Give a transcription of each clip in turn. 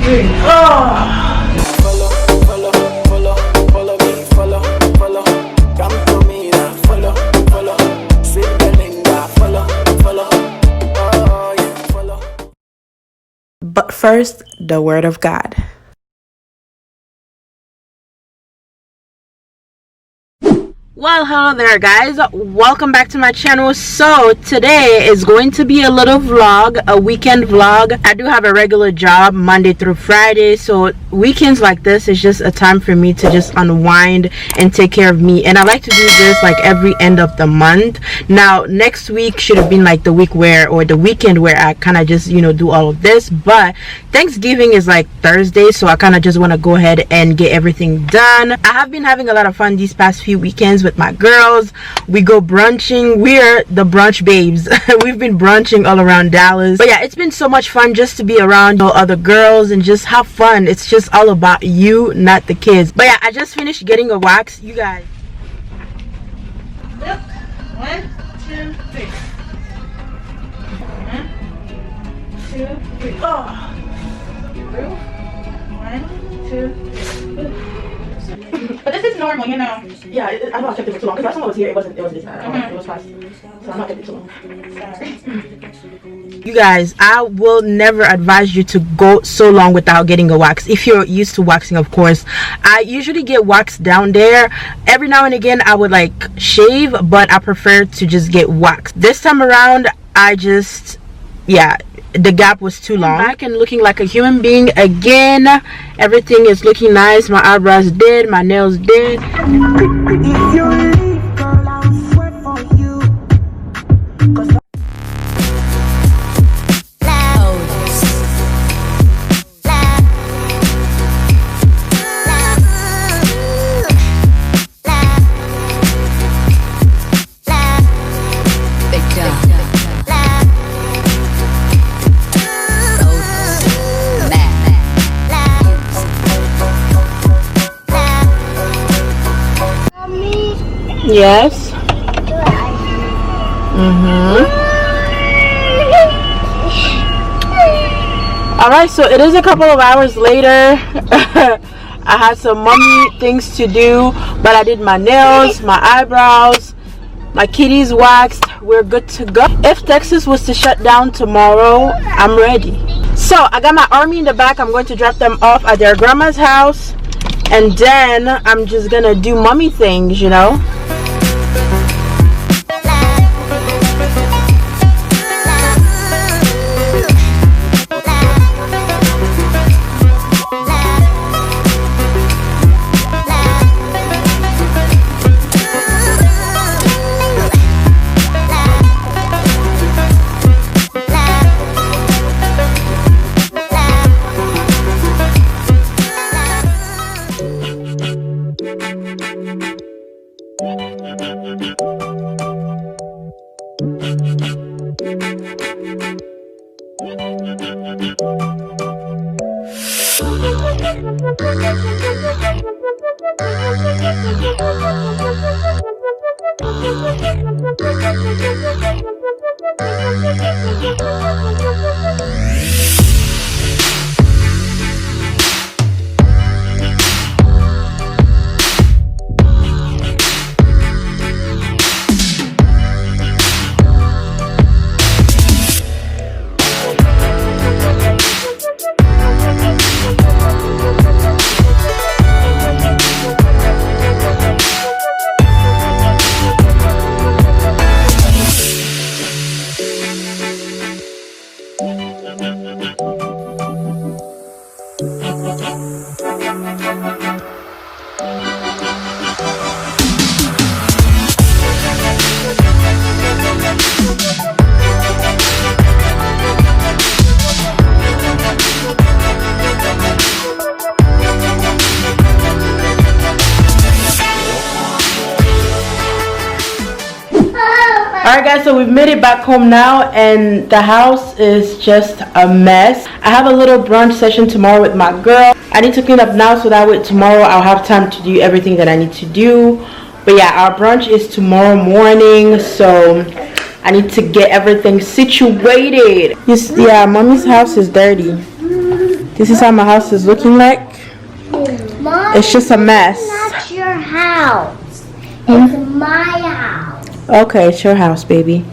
3. Oh. But first, the Word of God. Well, hello there guys, welcome back to my channel. So today is going to be a little vlog, a weekend vlog. I do have a regular job Monday through Friday, so weekends like this is just a time for me to just unwind and take care of me. And I like to do this like every end of the month. Now next week should have been like the week where, or the weekend where I kind of just, you know, do all of this, but Thanksgiving is like Thursday, so I kind of just want to go ahead and get everything done. I have been having a lot of fun these past few weekends with my girls. We go brunching. We're the brunch babes. We've been brunching all around Dallas. But yeah, it's been so much fun just to be around, you know, other girls and just have fun. It's just all about you, not the kids. But yeah, I just finished getting a wax, you guys. Look. 1, 2, 3. 1, 2, 3. Oh. 1, 2, 3. But this is normal, you know. Yeah, I know I kept it for too long. Because last time I was here, it wasn't this bad. It was fast. So I'm not kept it too long. Sorry. You guys, I will never advise you to go so long without getting a wax. If you're used to waxing, of course. I usually get wax down there. Every now and again, I would like shave, but I prefer to just get wax. This time around, I just, yeah, the gap was too long. I'm back and looking like a human being again. Everything is looking nice. My eyebrows did, my nails did. If you leave, girl, I'll swear for you. Yes. Alright, so it is a couple of hours later. I had some mommy things to do, but I did my nails, my eyebrows, my kitties waxed. We're good to go. If Texas was to shut down tomorrow, I'm ready. So I got my army in the back. I'm going to drop them off at their grandma's house, and then I'm just gonna do mommy things, you know. Alright guys, so we've made it back home now, and the house is just a mess. I have a little brunch session tomorrow with my girl. I need to clean up now so that way tomorrow I'll have time to do everything that I need to do. But yeah, our brunch is tomorrow morning, so I need to get everything situated. Yeah, mommy's house is dirty. This is how my house is looking like. Mom, it's just a mess. It's not your house. It's my house. Okay, it's your house, baby.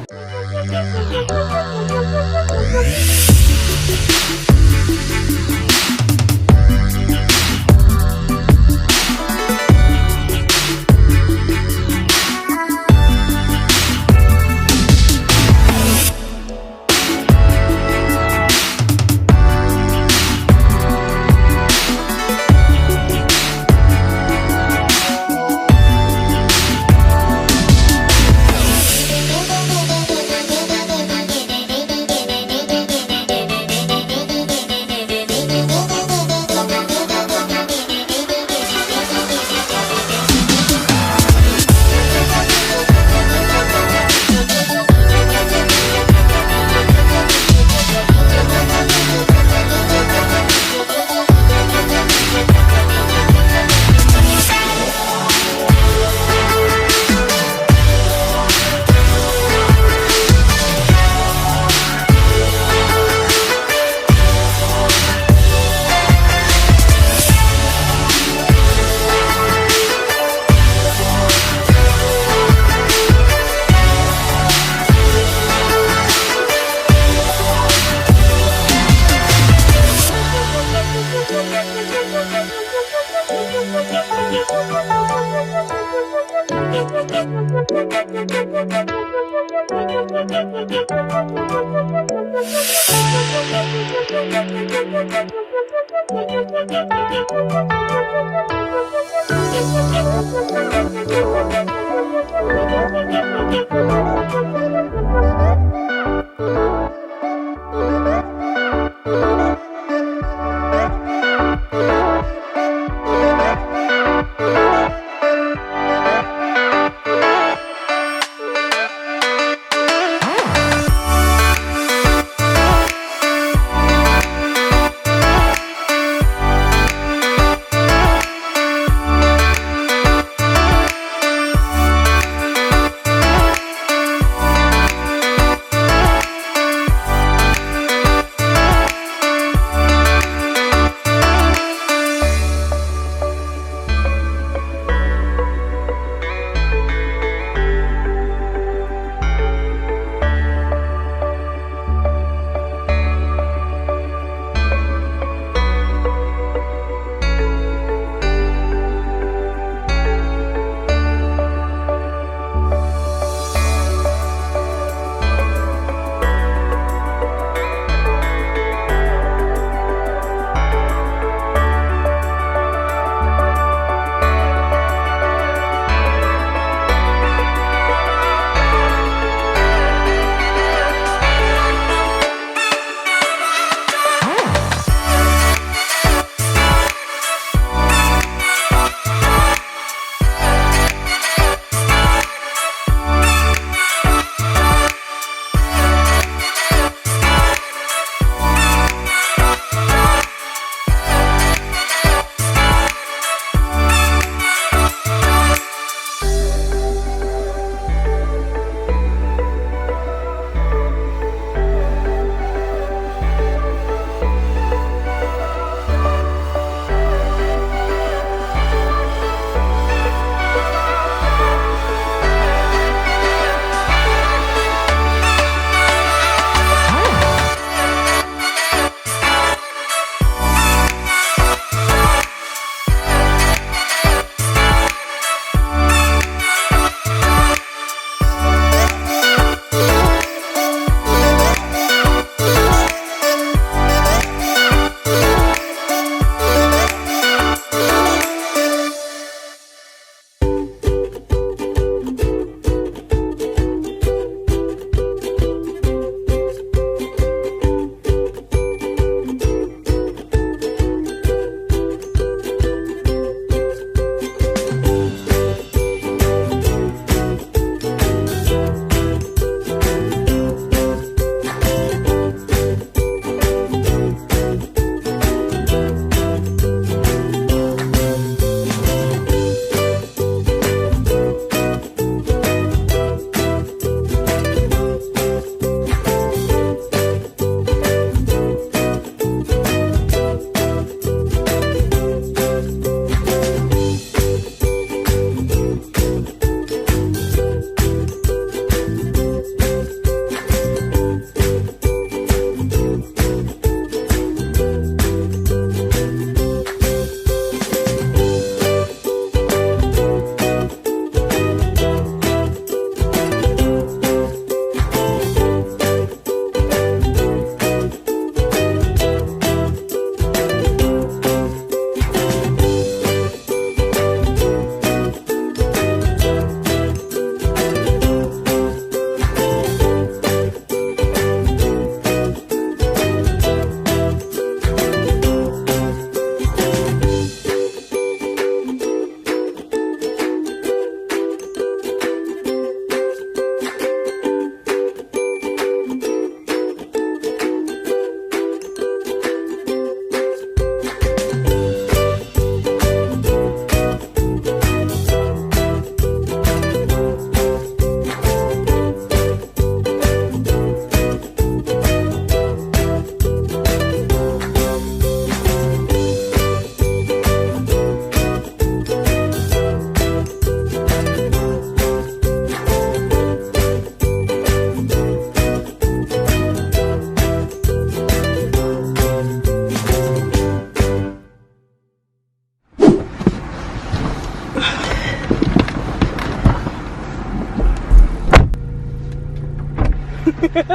I'm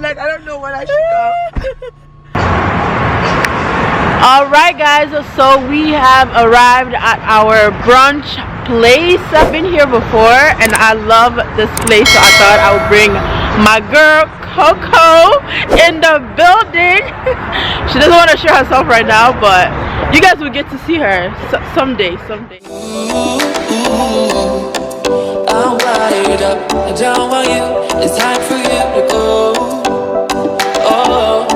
like, I don't know what I should go. Alright guys, so we have arrived at our brunch place. I've been here before and I love this place, so I thought I would bring my girl Coco in the building. She doesn't want to show herself right now, but you guys will get to see her someday. I'm wired up, I don't want you, it's time for you to go. Oh,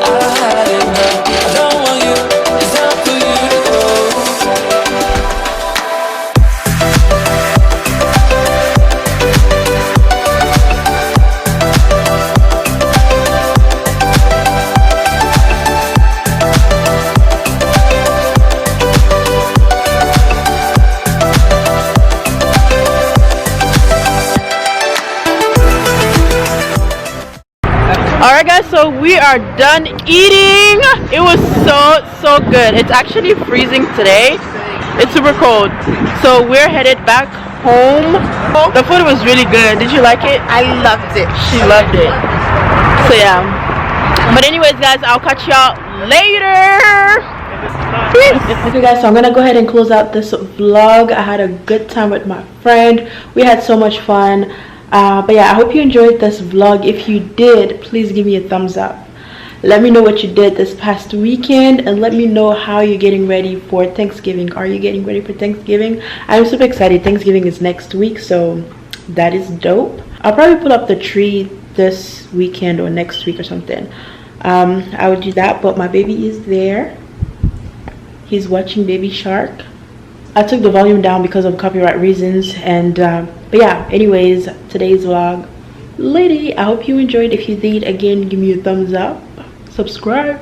I've had enough, I don't want you, it's time for you to go. Alright guys, so we are done eating. It was so good. It's actually freezing today. It's super cold. So we're headed back home. The food was really good. Did you like it? I loved it. She loved it. So yeah. But anyways guys, I'll catch y'all later. Okay guys, so I'm gonna go ahead and close out this vlog. I had a good time with my friend. We had so much fun. But yeah, I hope you enjoyed this vlog. If you did, please give me a thumbs up. Let me know what you did this past weekend and let me know how you're getting ready for Thanksgiving. Are you getting ready for Thanksgiving? I'm super excited. Thanksgiving is next week, so that is dope. I'll probably put up the tree this weekend or next week or something. I would do that, but my baby is there. He's watching Baby Shark. I took the volume down because of copyright reasons, and but yeah, anyways, today's vlog, lady, I hope you enjoyed. If you did, again, give me a thumbs up, subscribe.